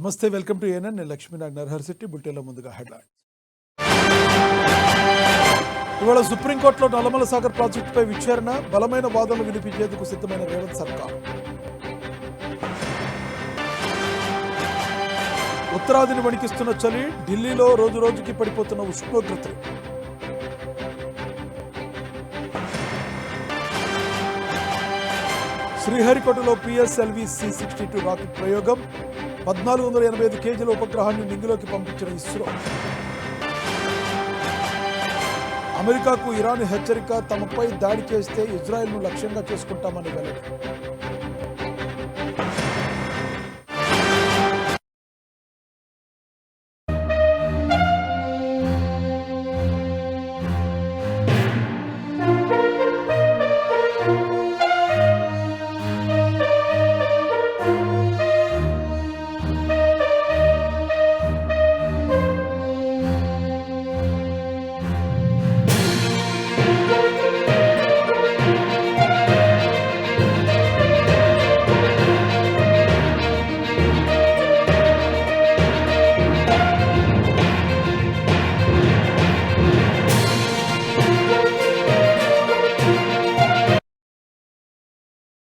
నమస్తే, welcome to ANN. నేను లక్ష్మీనాగ్ నరహర్శెట్టి. బులెటిన్లో ముందుగా హెడ్లైన్స్. ఇవాళ సుప్రీంకోర్టులో నల్లమల సాగర్ ప్రాజెక్టుపై విచారణ, బలమైన వాదనలు వినిపించేందుకు సిద్ధమైన రేవంత్ సర్కార్. ఉత్తరాదిని వణికిస్తున్న చలి, ఢిల్లీలో రోజు రోజుకి పడిపోతున్న ఉష్ణోగ్రతలు. శ్రీహరికోటలో పిఎస్ఎల్వి C-62 రాకెట్ ప్రయోగం, 1485 కేజీల ఉపగ్రహాన్ని నింగిలోకి పంపించిన ఇస్రో. అమెరికాకు ఇరాన్ హెచ్చరిక, తమపై దాడి చేస్తే ఇజ్రాయెల్ను లక్ష్యంగా చేసుకుంటామని వెల్లడి.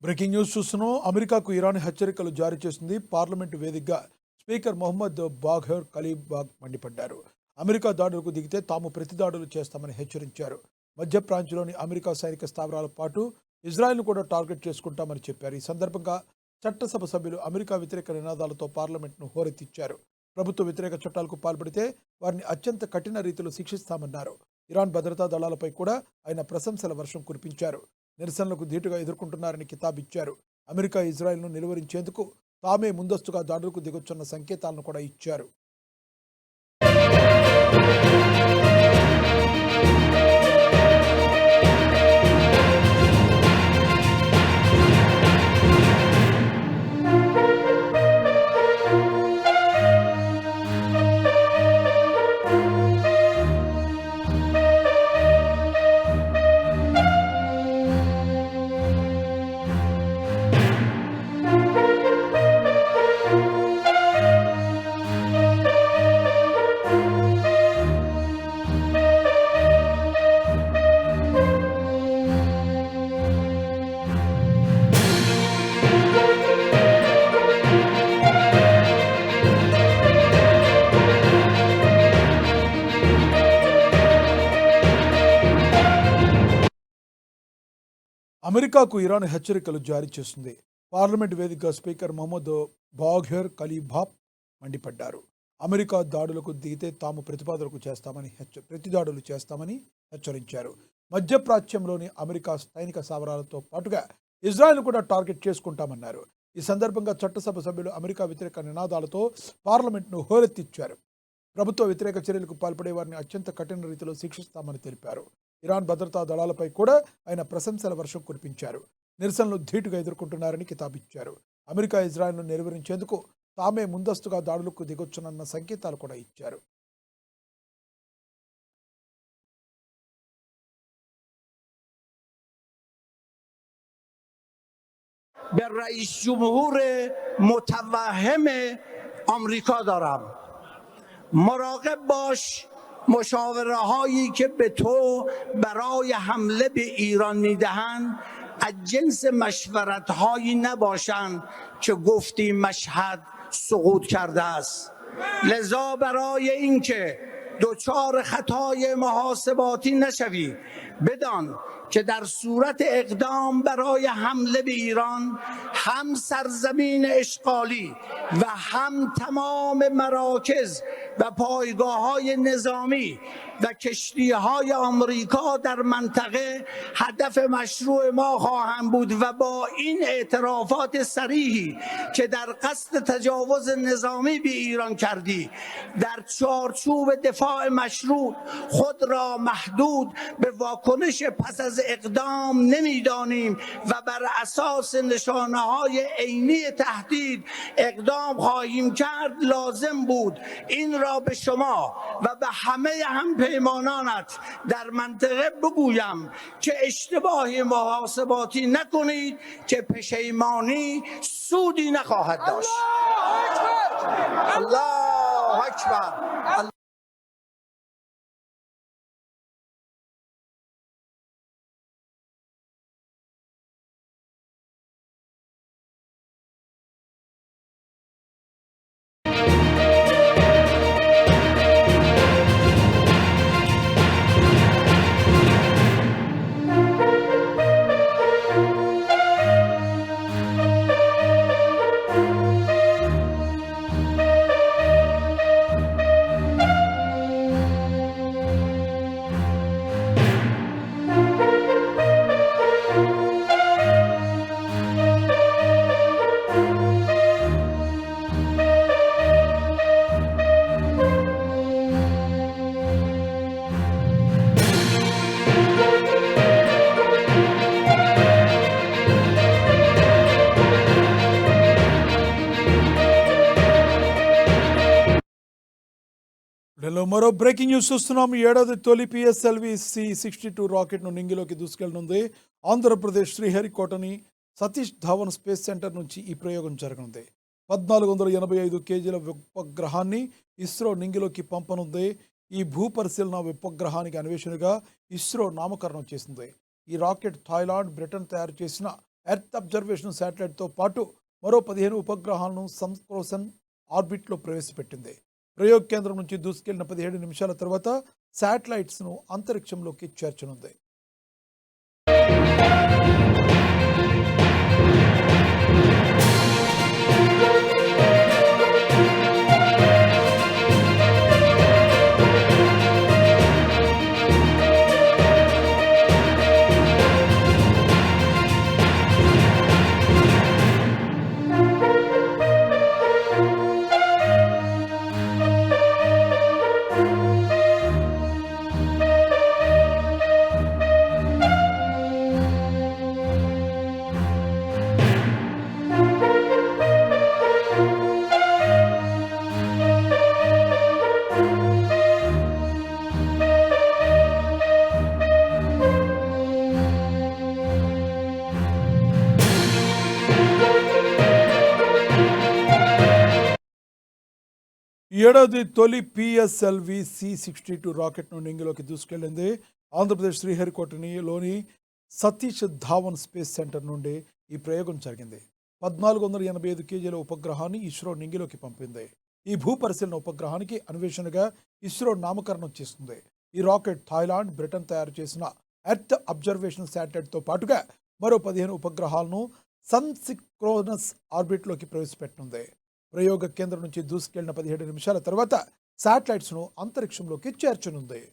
బ్రేకింగ్ న్యూస్ చూస్తున్నాం. అమెరికాకు ఇరాన్ హెచ్చరికలు జారీ చేసింది. పార్లమెంటు వేదికగా స్పీకర్ మొహమ్మద్ బాఘర్ ఖలీబాగ్ మండిపడ్డారు. అమెరికా దాడులకు దిగితే తాము ప్రతి దాడులు చేస్తామని హెచ్చరించారు. మధ్య ప్రాంతంలోని అమెరికా సైనిక స్థావరాల పాటు ఇజ్రాయెల్ను కూడా టార్గెట్ చేసుకుంటామని చెప్పారు. ఈ సందర్భంగా చట్టసభ సభ్యులు అమెరికా వ్యతిరేక నినాదాలతో పార్లమెంట్ను హోరెత్తించారు. ప్రభుత్వ వ్యతిరేక చట్టాలకు పాల్పడితే వారిని అత్యంత కఠిన రీతిలో శిక్షిస్తామన్నారు. ఇరాన్ భద్రతా దళాలపై కూడా ఆయన ప్రశంసల వర్షం కురిపించారు. నిరసనలకు ధీటుగా ఎదుర్కొంటున్నారని కితాబిచ్చారు. అమెరికా ఇజ్రాయెల్ను నిలువరించేందుకు తామే ముందస్తుగా దాడులకు దిగొచ్చన్న సంకేతాలను కూడా ఇచ్చారు. అమెరికాకు ఇరాన్ హెచ్చరికలు జారీ చేస్తుంది. పార్లమెంటు వేదికగా స్పీకర్ మొహమ్మద్ బాఘర్ ఖలీబాగ్ మండిపడ్డారు. అమెరికా దాడులకు దిగితే తాము ప్రతి దాడులు చేస్తామని హెచ్చరించారు. మధ్యప్రాచ్యంలోని అమెరికా సైనిక స్థావరాలతో పాటుగా ఇజ్రాయెల్ కూడా టార్గెట్ చేసుకుంటామన్నారు. ఈ సందర్భంగా చట్టసభ సభ్యులు అమెరికా వ్యతిరేక నినాదాలతో పార్లమెంట్ను హోరెత్తించారు. ప్రభుత్వ వ్యతిరేక చర్యలకు పాల్పడే వారిని అత్యంత కఠిన రీతిలో శిక్షిస్తామని తెలిపారు. ఇరాన్ భద్రతా దళాలపై కూడా ఆయన ప్రశంసల వర్షం కురిపించారు. నిరసనలు ధీటుగా ఎదుర్కొంటున్నారని కితాబిచ్చారు. అమెరికా ఇజ్రాయెల్ను నిలువరించేందుకు తామే ముందస్తుగా దాడులకు దిగొచ్చునన్న సంకేతాలు కూడా ఇచ్చారు. به رئیس جمهور متوهم آمریکا دارم مراقب باش مشاوره هایی که به تو برای حمله به ایران میدهند از جنس مشورت هایی نباشند که گفتی مشهد سقوط کرده است. لذا برای اینکه دچار خطای محاسباتی نشوی بدان که در صورت اقدام برای حمله به ایران هم سرزمین اشغالی و هم تمام مراکز و پایگاه‌های نظامی و کشتی‌های آمریکا در منطقه هدف مشروع ما خواهند بود و با این اعترافات صریحی که در قصد تجاوز نظامی به ایران کردی در چارچوب دفاع مشروع خود را محدود به واکنش پس از اقدام نمیدانیم و بر اساس نشانه‌های عینی تهدید اقدام خواهیم کرد. لازم بود این را به شما و به همه همپیمانانت در منطقه بگویم که اشتباهی محاسباتی نکنید که پشیمانی سودی نخواهد داشت. الله اکبر. ఢిల్లీలో మరో బ్రేకింగ్ న్యూస్ చూస్తున్నాం. ఏడాది తొలి PSLV C-62 రాకెట్ను నింగిలోకి దూసుకెళ్లనుంది. Andhra Pradesh శ్రీహరికోటని Satish Dhawan space centre నుంచి ఈ ప్రయోగం జరగనుంది. 1485 కేజీల ఉపగ్రహాన్ని ఇస్రో నింగిలోకి పంపనుంది. ఈ భూపరిశీలన ఉపగ్రహానికి అన్వేషణగా ఇస్రో నామకరణం చేసింది. ఈ రాకెట్ థాయిలాండ్, బ్రిటన్ తయారు చేసిన ఎర్త్ అబ్జర్వేషన్ శాటిలైట్తో పాటు మరో 15 ఉపగ్రహాలను సంక్రోసన్ ఆర్బిట్లో ప్రవేశపెట్టింది. ప్రయోగ కేంద్రం నుంచి దూసుకెళ్లిన 17 నిమిషాల తర్వాత శాటిలైట్స్ను అంతరిక్షంలోకి చేర్చనుంది. ఈ ఏడాది తొలి పిఎస్ఎల్వి C-62 రాకెట్ను నింగిలోకి దూసుకెళ్లింది. ఆంధ్రప్రదేశ్ శ్రీహరికోటలోని సతీష్ ధావన్ స్పేస్ సెంటర్ నుండి ఈ ప్రయోగం జరిగింది. 1485 కేజీల ఉపగ్రహాన్ని ఇస్రో నింగిలోకి పంపింది. ఈ భూపరిశీలన ఉపగ్రహానికి అన్వేషణగా ఇస్రో నామకరణం చేస్తుంది. ఈ రాకెట్ థాయిలాండ్, బ్రిటన్ తయారు చేసిన ఎర్త్ అబ్జర్వేషన్ శాటిలైట్తో పాటుగా మరో 15 ఉపగ్రహాలను సన్సిక్రోనస్ ఆర్బిట్లోకి ప్రవేశపెట్టనుంది. ప్రయోగ కేంద్రం నుంచి దూసుకెళ్లిన 17 నిమిషాల తర్వాత శాటిలైట్స్ను అంతరిక్షంలోకి చేర్చనుంది.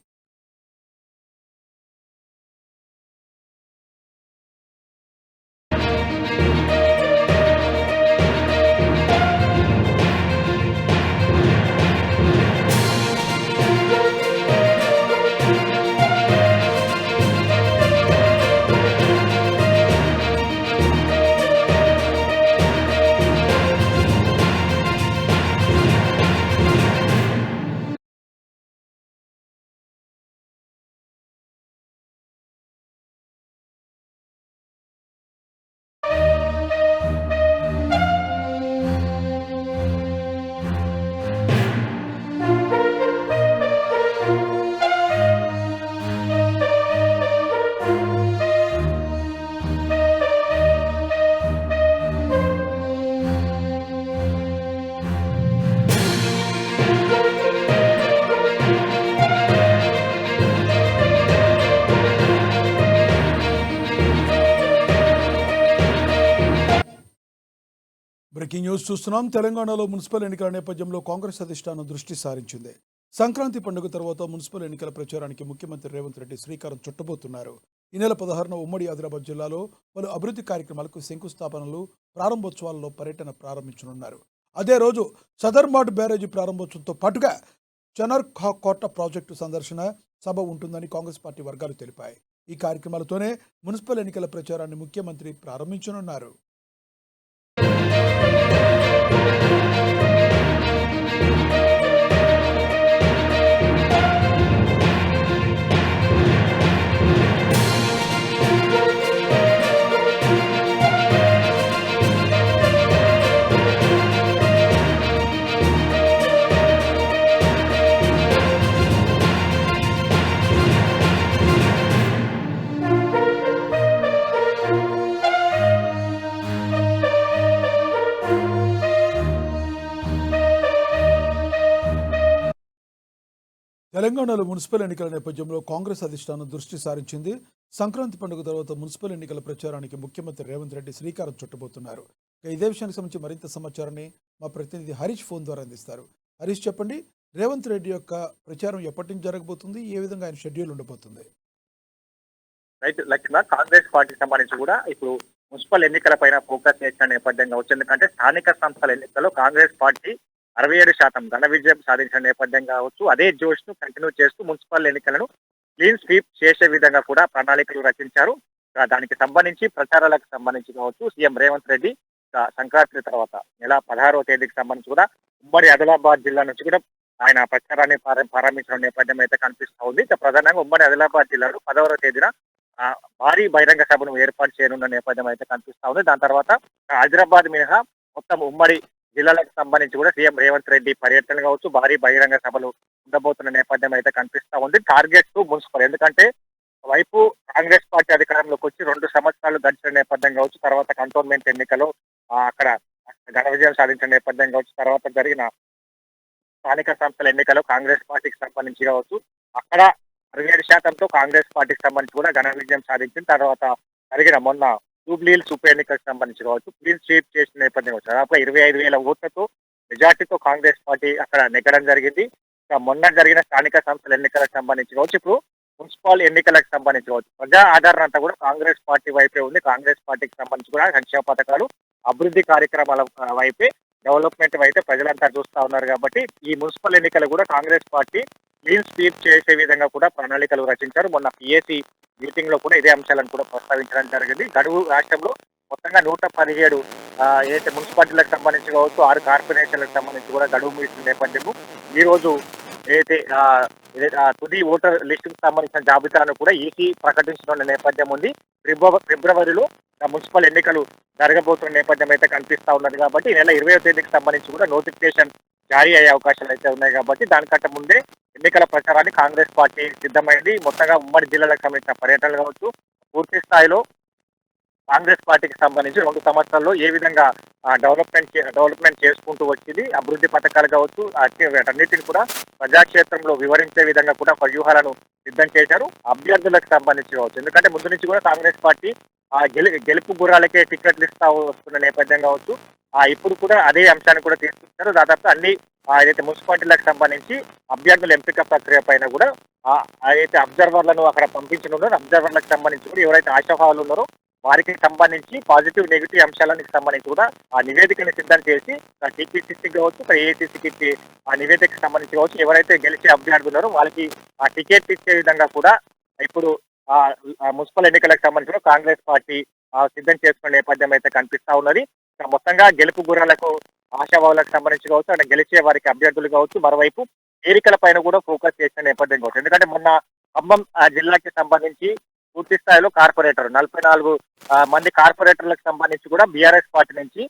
బ్రేకింగ్ న్యూస్ చూస్తున్నాం. తెలంగాణలో మున్సిపల్ ఎన్నికల నేపథ్యంలో కాంగ్రెస్ అధిష్టానం దృష్టి సారించింది. సంక్రాంతి పండుగ తర్వాత మున్సిపల్ ఎన్నికల ప్రచారానికి ముఖ్యమంత్రి రేవంత్ రెడ్డి శ్రీకారం చుట్టబోతున్నారు. ఈ నెల 16న ఉమ్మడి ఆదిలాబాద్ జిల్లాలో పలు అభివృద్ధి కార్యక్రమాలకు శంకుస్థాపనలు, ప్రారంభోత్సవాలలో పర్యటన ప్రారంభించనున్నారు. అదే రోజు సదర్మాట్ బ్యారేజీ ప్రారంభోత్సవంతో పాటుగా చనర్కోట ప్రాజెక్టు సందర్శన సభ ఉంటుందని కాంగ్రెస్ పార్టీ వర్గాలు తెలిపాయి. ఈ కార్యక్రమాలతోనే మున్సిపల్ ఎన్నికల ప్రచారాన్ని ముఖ్యమంత్రి ప్రారంభించనున్నారు. తెలంగాణలో మున్సిపల్ ఎన్నికల నేపథ్యంలో కాంగ్రెస్ అధిష్టానం దృష్టి సారించింది. సంక్రాంతి పండుగ తర్వాత మున్సిపల్ ఎన్నికల ప్రచారానికి ముఖ్యమంత్రి రేవంత్ రెడ్డి శ్రీకారం చుట్టబోతున్నారు. ఇదే విషయానికి సంబంధించి మరింత సమాచారాన్ని మా ప్రతినిధి హరీష్ ఫోన్ ద్వారా అందిస్తారు. హరీష్, చెప్పండి, రేవంత్ రెడ్డి యొక్క ప్రచారం ఎప్పటి నుంచి జరగబోతుంది, ఏ విధంగా ఆయన షెడ్యూల్ ఉండబోతుంది? రైట్ లక్ష్మ, కాంగ్రెస్ పార్టీకి సంబంధించి కూడా ఇప్పుడు మున్సిపల్ ఎన్నికల పైన ఫోకస్ చేసిన నేపథ్యంగా వచ్చింది. ఎందుకంటే స్థానిక సంస్థల ఎన్నికల్లో కాంగ్రెస్ పార్టీ 67% ఘన విజయం సాధించిన నేపథ్యం కావచ్చు, అదే జోష్ ను కంటిన్యూ చేస్తూ మున్సిపల్ ఎన్నికలను క్లీన్ స్వీప్ చేసే విధంగా కూడా ప్రణాళికలు రచించారు. దానికి సంబంధించి ప్రచారాలకు సంబంధించి కావచ్చు, సీఎం రేవంత్ రెడ్డి సంక్రాంతి తర్వాత నెల 16వ తేదీకి సంబంధించి కూడా ఉమ్మడి ఆదిలాబాద్ జిల్లా నుంచి కూడా ఆయన ప్రచారాన్ని ప్రారంభించిన నేపథ్యం అయితే కనిపిస్తా ఉంది. ప్రధానంగా ఉమ్మడి ఆదిలాబాద్ జిల్లాలో 10వ తేదీన భారీ బహిరంగ సభను ఏర్పాటు చేయనున్న నేపథ్యం అయితే కనిపిస్తా ఉంది. దాని తర్వాత హైదరాబాద్ మినహా మొత్తం ఉమ్మడి జిల్లాలకు సంబంధించి కూడా సీఎం రేవంత్ రెడ్డి పర్యటన కావచ్చు, భారీ బహిరంగ సభలు ఉండబోతున్న నేపథ్యం అయితే కనిపిస్తా ఉంది. టార్గెట్ టు మున్సిపల్, ఎందుకంటే వైపు కాంగ్రెస్ పార్టీ అధికారంలోకి వచ్చి 2 సంవత్సరాలు గడిచిన నేపథ్యం కావచ్చు, తర్వాత కంటోన్మెంట్ ఎన్నికలో అక్కడ ఘన విజయం సాధించిన నేపథ్యం కావచ్చు, తర్వాత జరిగిన స్థానిక సంస్థల ఎన్నికలో కాంగ్రెస్ పార్టీకి సంబంధించి కావచ్చు, అక్కడ 67%తో కాంగ్రెస్ పార్టీకి సంబంధించి కూడా ఘన విజయం సాధించిన తర్వాత జరిగిన మొన్న జూబ్లీహిల్స్ ఉప ఎన్నికలకు సంబంధించి కావచ్చు క్లీన్ స్వీప్ చేసిన నేపథ్యం కావచ్చు, దాదాపు 25,000 ఓట్లతో మెజార్టీతో కాంగ్రెస్ పార్టీ అక్కడ నెగ్గడం జరిగింది. మొన్న జరిగిన స్థానిక సంస్థల ఎన్నికలకు సంబంధించి కావచ్చు, ఇప్పుడు మున్సిపల్ ఎన్నికలకు సంబంధించి కావచ్చు, ప్రజా ఆదరణ అంతా కూడా కాంగ్రెస్ పార్టీ వైపే ఉంది. కాంగ్రెస్ పార్టీకి సంబంధించి కూడా సంక్షేమ పథకాలు, అభివృద్ధి కార్యక్రమాల వైపే, డెవలప్మెంట్ అయితే ప్రజలంతా చూస్తా ఉన్నారు. కాబట్టి ఈ మున్సిపల్ ఎన్నికలు కూడా కాంగ్రెస్ పార్టీ క్లీన్ స్వీప్ చేసే విధంగా కూడా ప్రణాళికలు రచించారు. మొన్న పిఏసీ మీటింగ్ లో కూడా ఇదే అంశాలను కూడా ప్రస్తావించడం జరిగింది. గడువు రాష్ట్రంలో మొత్తంగా 117 ఏదైతే మున్సిపాలిటీలకు సంబంధించి కావచ్చు, 6 కార్పొరేషన్లకు సంబంధించి కూడా గడువు ముగిసిన నేపథ్యము ఈ రోజు ఏదైతే తుది ఓటర్ లిస్టుకు సంబంధించిన జాబితాను కూడా ఈసీ ప్రకటించనున్న నేపథ్యం ఉంది. ఫిబ్రవరిలో మున్సిపల్ ఎన్నికలు జరగబోతున్న నేపథ్యం అయితే కనిపిస్తా ఉన్నది. కాబట్టి ఈ నెల 20వ తేదీకి సంబంధించి కూడా నోటిఫికేషన్ జారీ అయ్యే అవకాశాలు అయితే ఉన్నాయి. కాబట్టి దానికంటే ముందే ఎన్నికల ప్రచారాన్ని కాంగ్రెస్ పార్టీ సిద్ధమైంది. మొత్తంగా ఉమ్మడి జిల్లాలకు సంబంధించిన పర్యటనలు కావచ్చు, పూర్తి స్థాయిలో కాంగ్రెస్ పార్టీకి సంబంధించి 2 సంవత్సరాల్లో ఏ విధంగా డెవలప్మెంట్ చేసుకుంటూ వచ్చింది, అభివృద్ధి పథకాలు కావచ్చు, అన్నిటిని కూడా ప్రజాక్షేత్రంలో వివరించే విధంగా కూడా వ్యూహాలను సిద్ధం చేశారు. అభ్యర్థులకు సంబంధించి కావచ్చు, ఎందుకంటే ముందు నుంచి కూడా కాంగ్రెస్ పార్టీ గెలుపు గుర్రాలకే టికెట్లు ఇస్తా వస్తున్న నేపథ్యం కావచ్చు, ఇప్పుడు కూడా అదే అంశాన్ని కూడా తీసుకొచ్చారు. దాదాపు అన్ని ఏదైతే మున్సిపాలిటీలకు సంబంధించి అభ్యర్థుల ఎంపిక ప్రక్రియ పైన కూడా ఏదైతే అబ్జర్వర్లను అక్కడ పంపించనున్నారో, అబ్జర్వర్లకు సంబంధించి కూడా ఎవరైతే ఆశాభావాలు ఉన్నారో వారికి సంబంధించి పాజిటివ్ నెగిటివ్ అంశాలకు సంబంధించి కూడా ఆ నివేదికను సిద్ధం చేసి టీపీసీసీ కావచ్చు, ఏఐసీసీకి ఆ నివేదికకు సంబంధించి కావచ్చు, ఎవరైతే గెలిచే అభ్యర్థులు ఉన్నారో వాళ్ళకి ఆ టికెట్ ఇచ్చే విధంగా కూడా ఇప్పుడు మున్సిపల్ ఎన్నికలకు సంబంధించిన కాంగ్రెస్ పార్టీ సిద్ధం చేసుకునే నేపథ్యం అయితే కనిపిస్తా ఉన్నది. మొత్తంగా గెలుపు గుర్రాలకు, ఆశాభావులకు సంబంధించి కావచ్చు, అంటే గెలిచే వారికి అభ్యర్థులు కావచ్చు, మరోవైపు ఎన్నికల పైన కూడా ఫోకస్ చేసిన నేపథ్యం కావచ్చు. ఎందుకంటే మొన్న ఖమ్మం జిల్లాకి సంబంధించి పూర్తి స్థాయిలో కార్పొరేటర్ 44 మంది కార్పొరేటర్లకు సంబంధించి కూడా బీఆర్ఎస్ పార్టీ నుంచి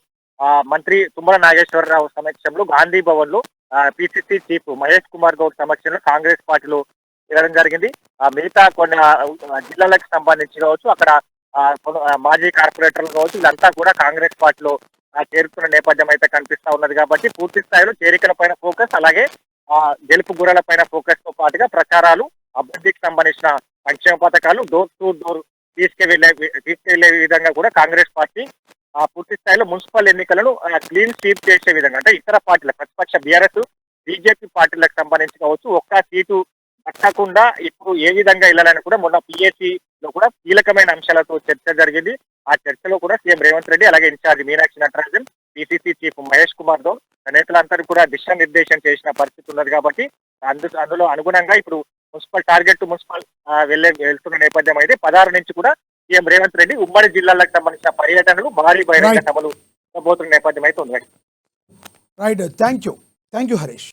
మంత్రి తుమ్మల నాగేశ్వరరావు సమక్షంలో గాంధీ భవన్ లో పిసిసి చీఫ్ మహేష్ కుమార్ గౌడ్ సమక్షంలో కాంగ్రెస్ పార్టీలో చేరడం జరిగింది. మిగతా కొన్ని జిల్లాలకు సంబంధించి కావచ్చు, అక్కడ మాజీ కార్పొరేటర్లు కావచ్చు, వీళ్ళంతా కూడా కాంగ్రెస్ పార్టీలో చేరుతున్న నేపథ్యం అయితే కనిపిస్తా ఉన్నది. కాబట్టి పూర్తి స్థాయిలో చేరికల పైన ఫోకస్, అలాగే గెలుపు గుర్రాల పైన ఫోకస్ తో పాటుగా ప్రచారాలు, అభివృద్ధికి సంబంధించిన సంక్షేమ పథకాలు డోర్ టు డోర్ తీసుకెళ్లే విధంగా కూడా కాంగ్రెస్ పార్టీ పూర్తి స్థాయిలో మున్సిపల్ ఎన్నికలను క్లీన్ స్వీప్ చేసే విధంగా, అంటే ఇతర పార్టీల ప్రతిపక్ష బీఆర్ఎస్, బీజేపీ పార్టీలకు సంబంధించి కావచ్చు, ఒక్క సీటు దక్కకుండా ఇప్పుడు ఏ విధంగా వెళ్ళాలని కూడా మొన్న పిఏసీ లో కూడా కీలకమైన అంశాలతో చర్చ జరిగింది. ఆ చర్చలో కూడా సీఎం రేవంత్ రెడ్డి, అలాగే incharge Meenakshi Natarajan, PCC chief Mahesh Kumar Goud నేతలందరూ కూడా దిశానిర్దేశం చేసిన పరిస్థితి ఉన్నది. కాబట్టి అందులో అనుగుణంగా ఇప్పుడు మున్సిపల్ టార్గెట్ టు మున్సిపల్ వెళ్తున్న నేపథ్యం అయితే 16 నుంచి కూడా సీఎం రేవంత్ రెడ్డి ఉమ్మడి జిల్లాలకు సంబంధించిన పర్యటనలు, భారీ బహిరంగ సభలు పోతున్న నేపథ్యం అయితే ఉంది. Right, thank you Harish.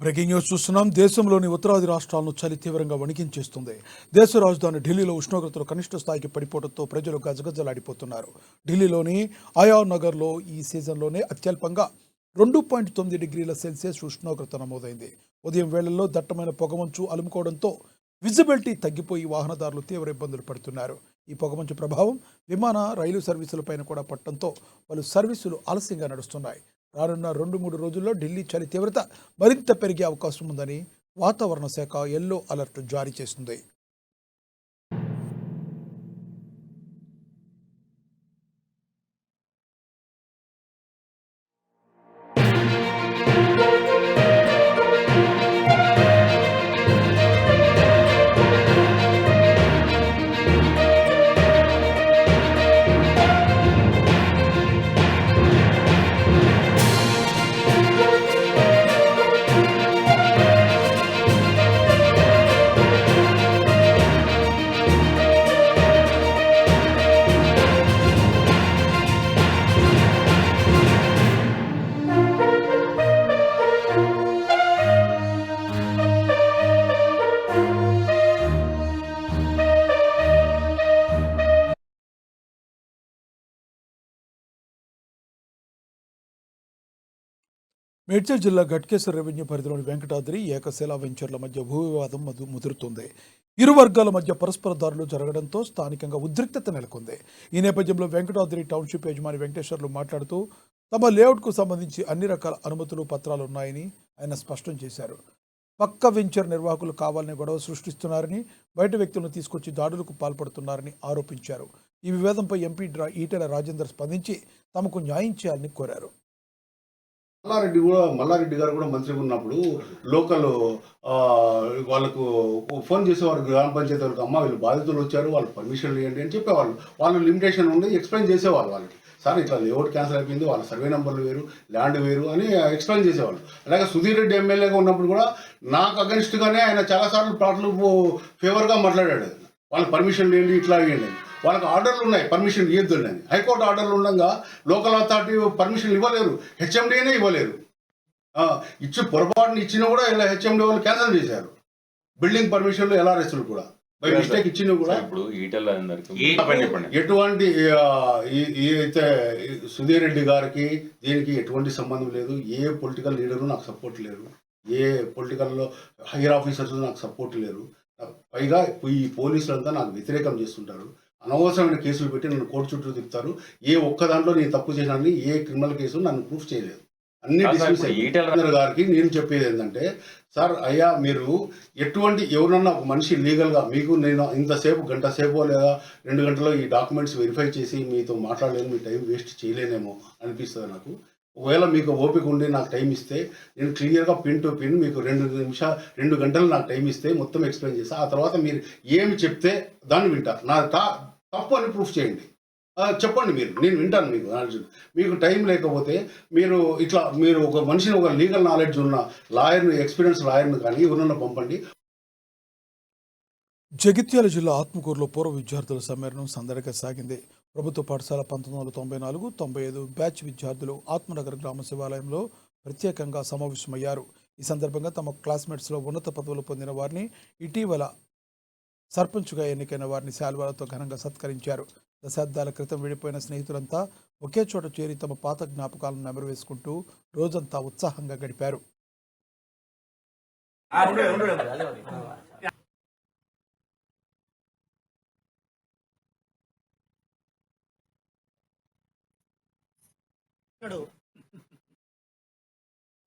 Breaking news చూస్తున్నాం. దేశంలోని ఉత్తరాది రాష్ట్రాలను చలి తీవ్రంగా వణికించేస్తుంది. దేశ రాజధాని ఢిల్లీలో ఉష్ణోగ్రతలు కనిష్ట స్థాయికి పడిపోవడంతో ప్రజలు గజగజలాడిపోతున్నారు. ఢిల్లీలోని ఆయా నగర్లో ఈ సీజన్లోనే అత్యల్పంగా 2.9 డిగ్రీల సెల్సియస్ ఉష్ణోగ్రత నమోదైంది. ఉదయం వేళల్లో దట్టమైన పొగమంచు అలుముకోవడంతో విజిబిలిటీ తగ్గిపోయి వాహనదారులు తీవ్ర ఇబ్బందులు పడుతున్నారు. ఈ పొగమంచు ప్రభావం విమాన రైలు సర్వీసులపైన కూడా పడటంతో పలు సర్వీసులు ఆలస్యంగా నడుస్తున్నాయి. రానున్న 2-3 రోజుల్లో ఢిల్లీ చలి తీవ్రత మరింత పెరిగే అవకాశం ఉందని వాతావరణ శాఖ ఎల్లో అలర్ట్ జారీ చేసింది. మేడ్చల్ జిల్లా ఘట్కేసర్ రెవెన్యూ పరిధిలోని వెంకటాద్రి ఏకశిలా వెంచర్ల మధ్య భూ వివాదం ముదురుతుంది. ఇరు వర్గాల మధ్య పరస్పర దాడులు జరగడంతో స్థానికంగా ఉద్రిక్తత నెలకొంది. ఈ నేపథ్యంలో వెంకటాద్రి టౌన్షిప్ యజమాని వెంకటేశ్వర్లు మాట్లాడుతూ తమ లేఅవుట్కు సంబంధించి అన్ని రకాల అనుమతులు పత్రాలు ఉన్నాయని ఆయన స్పష్టం చేశారు. పక్క వెంచర్ నిర్వాహకులు కావాలని గొడవ సృష్టిస్తున్నారని, బయట వ్యక్తులను తీసుకొచ్చి దాడులకు పాల్పడుతున్నారని ఆరోపించారు. ఈ వివాదంపై ఎంపీ ఈటెల రాజేందర్ స్పందించి తమకు న్యాయం చేయాలని కోరారు. మల్లారెడ్డి గారు కూడా మంత్రిగా ఉన్నప్పుడు లోకల్ వాళ్ళకు ఫోన్ చేసేవారు, గ్రామ పంచాయతీ వాళ్ళకి, అమ్మ వీళ్ళు బాధితులు వచ్చారు, వాళ్ళు పర్మిషన్లు ఇవ్వండి అని చెప్పేవాళ్ళు. వాళ్ళు లిమిటేషన్ ఉండి ఎక్స్ప్లెయిన్ చేసేవాళ్ళు వాళ్ళకి. సార్ ఇట్లా లేఅవుట్ క్యాన్సిల్ అయిపోయింది, వాళ్ళ సర్వే నెంబర్లు వేరు, ల్యాండ్ వేరు అని ఎక్స్ప్లెయిన్ చేసేవాళ్ళు. అలాగే సుధీర్ రెడ్డి ఎమ్మెల్యేగా ఉన్నప్పుడు కూడా నాకు అగెన్స్ట్గానే ఆయన చాలాసార్లు ప్లాట్లు ఫేవర్గా మాట్లాడాడు. వాళ్ళకి పర్మిషన్లు ఏంటి, ఇట్లా ఇవ్వండి. వాళ్ళకి ఆర్డర్లు ఉన్నాయి, పర్మిషన్ ఇవ్వద్దు అని. హైకోర్టు ఆర్డర్లు ఉండగా లోకల్ అథారిటీ పర్మిషన్ ఇవ్వలేరు, హెచ్ఎండినే ఇవ్వలేరు. పొరపాటుని ఇచ్చినా కూడా ఇలా హెచ్ఎండి వాళ్ళు క్యాన్సిల్ చేశారు. బిల్డింగ్ పర్మిషన్లు ఎల్ఆర్ఎస్లు కూడా బై మిస్టేక్ ఇచ్చినా కూడా ఎటువంటి అయితే సుధీర్ రెడ్డి గారికి దీనికి ఎటువంటి సంబంధం లేదు. ఏ పొలిటికల్ లీడరు నాకు సపోర్ట్ లేరు, ఏ పొలిటికల్లో హైయర్ ఆఫీసర్స్ నాకు సపోర్ట్ లేరు. పైగా ఈ పోలీసులంతా నాకు వ్యతిరేకం చేస్తుంటారు. అనవసరమైన కేసులు పెట్టి నన్ను కోర్టు చుట్టూ తిప్పుతారు. ఏ ఒక్క దాంట్లో నేను తప్పు చేసినానని ఏ క్రిమినల్ కేసు నన్ను ప్రూఫ్ చేయలేదు. అన్ని డిస్మిస్ అయ్యారు. గారికి నేను చెప్పేది ఏంటంటే, సార్ అయ్యా మీరు ఎటువంటి ఎవరన్నా ఒక మనిషి లీగల్గా మీకు నేను ఇంతసేపు గంట సేపు లేదా 2 గంటల్లో ఈ డాక్యుమెంట్స్ వెరిఫై చేసి మీతో మాట్లాడలేను, మీ టైం వేస్ట్ చేయలేనేమో అనిపిస్తుంది నాకు. ఒకవేళ మీకు ఓపిక ఉండి నాకు టైం ఇస్తే నేను క్లియర్గా పిన్ టు పిన్ మీకు 2 గంటలు నాకు టైం ఇస్తే మొత్తం ఎక్స్ప్లెయిన్ చేస్తా. ఆ తర్వాత మీరు ఏమి చెప్తే దాన్ని వింటారు. నా తప్పు అని ప్రూఫ్ చేయండి, చెప్పండి, నేను వింటాను. మీకు టైం లేకపోతే మీరు ఒక మనిషిని, ఒక లీగల్ నాలెడ్జ్ ఉన్న లాయర్ని, ఎక్స్పీరియన్స్ లాయర్ని కానీ ఎవరన్నా పంపండి. జగిత్యాల జిల్లా ఆత్మకూరులో పూర్వ విద్యార్థుల సమ్మేళనం సందడిగా సాగింది. ప్రభుత్వ పాఠశాల 1994-95 బ్యాచ్ విద్యార్థులు ఆత్మనగర్ గ్రామ శివాలయంలో ప్రత్యేకంగా సమావేశమయ్యారు. ఈ సందర్భంగా తమ క్లాస్మేట్స్లో ఉన్నత పదవులు పొందిన వారిని, ఇటీవల సర్పంచ్గా ఎన్నికైన వారిని శాల్వాలతో ఘనంగా సత్కరించారు. దశాబ్దాల క్రితం విడిపోయిన స్నేహితులంతా ఒకే చోట చేరి తమ పాత జ్ఞాపకాలను నెమరువేసుకుంటూ రోజంతా ఉత్సాహంగా గడిపారు.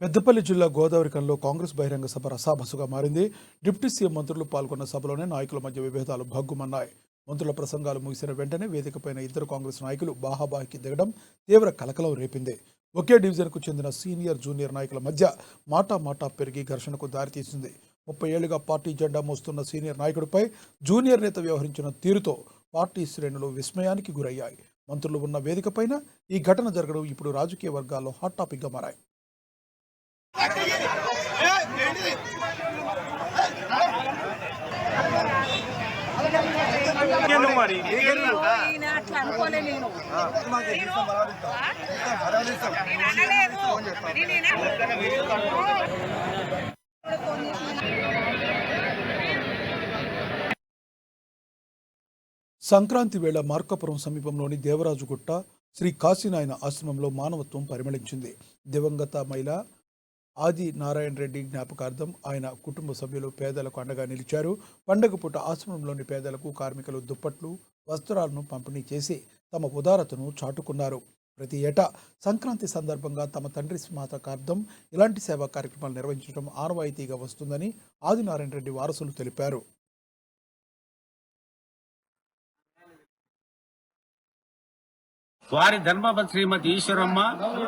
పెద్దపల్లి జిల్లా గోదావరికంలో కాంగ్రెస్ బహిరంగ సభ రసాబసుగా మారింది. డిప్యూటీ సీఎం మంత్రులు పాల్గొన్న సభలోనే నాయకుల మధ్య విభేదాలు భగ్గుమన్నాయి. మంత్రుల ప్రసంగాలు ముగిసిన వెంటనే వేదికపైన ఇద్దరు కాంగ్రెస్ నాయకులు బాహాబాహికి దిగడం తీవ్ర కలకలం రేపింది. ఒకే డివిజన్కు చెందిన సీనియర్ జూనియర్ నాయకుల మధ్య మాటా పెరిగి ఘర్షణకు దారితీసింది. 30 ఏళ్లుగా పార్టీ జెండా మోస్తున్న సీనియర్ నాయకుడిపై జూనియర్ నేత వ్యవహరించిన తీరుతో పార్టీ శ్రేణులు విస్మయానికి గురయ్యాయి. మంత్రులు ఉన్న వేదికపైన ఈ ఘటన జరగడం ఇప్పుడు రాజకీయ వర్గాల్లో హాట్ టాపిక్గా మారాయి. అనుకోలేదు సంక్రాంతి వేళ మార్కాపురం సమీపంలోని దేవరాజుగుట్ట శ్రీ కాశీనాయన ఆశ్రమంలో మానవత్వం పరిమళించింది. దివంగత మహిళ ఆది నారాయణ రెడ్డి జ్ఞాపకార్థం ఆయన కుటుంబ సభ్యులు పేదలకు అండగా నిలిచారు. పండగ పూట ఆశ్రమంలోని పేదలకు కార్మికులు దుప్పట్లు, వస్త్రాలను పంపిణీ చేసి తమ ఉదారతను చాటుకున్నారు. ప్రతి ఏటా సంక్రాంతి సందర్భంగా తమ తండ్రి స్మారకార్థం ఇలాంటి సేవా కార్యక్రమాలు నిర్వహించడం ఆనవాయితీగా వస్తుందని ఆదినారాయణ రెడ్డి వారసులు తెలిపారు. వారి ధర్మపతి శ్రీమతి ఈశ్వరమ్మ,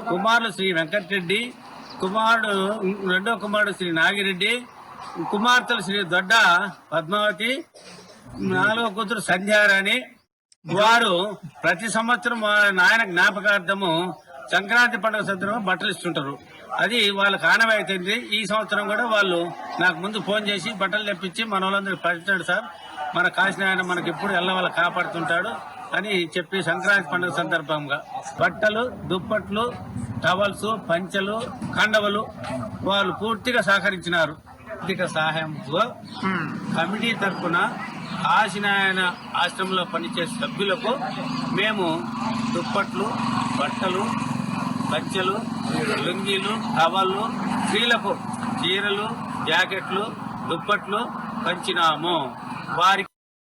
కుమారులు శ్రీ వెంకటరెడ్డి, రెండో కుమారుడు శ్రీ నాగిరెడ్డి, కుమార్తెలు శ్రీ దొడ్డ పద్మావతి, నాలుగో కూతురు సంధ్యారాణి. వారు ప్రతి సంవత్సరం నాయన జ్ఞాపకార్థము సంక్రాంతి పండుగ సందర్భంగా బట్టలు ఇస్తుంటారు. అది వాళ్ళకి ఆనవాయితీ. ఈ సంవత్సరం కూడా వాళ్ళు నాకు ముందు ఫోన్ చేసి బట్టలు తెప్పించి మన వాళ్ళందరూ పడుతున్నాడు సార్, మన కాశీనాయన మనకి ఎప్పుడు ఎల్లవల్ల కాపాడుతుంటాడు అని చెప్పి సంక్రాంతి పండుగ సందర్భంగా బట్టలు, దుప్పట్లు, టవల్స్, పంచెలు, కండవలు వాళ్ళు పూర్తిగా సహకరించినారు. ఆర్థిక సహాయంతో కమిటీ తరఫున కాశీనాయన ఆశ్రమంలో పనిచేసే సభ్యులకు మేము దుప్పట్లు, బట్టలు, పంచెలు, లుంగీలు, టవళ్ళు, స్త్రీలకు చీరలు, జాకెట్లు, దుప్పట్లు పంచినాము. వారికి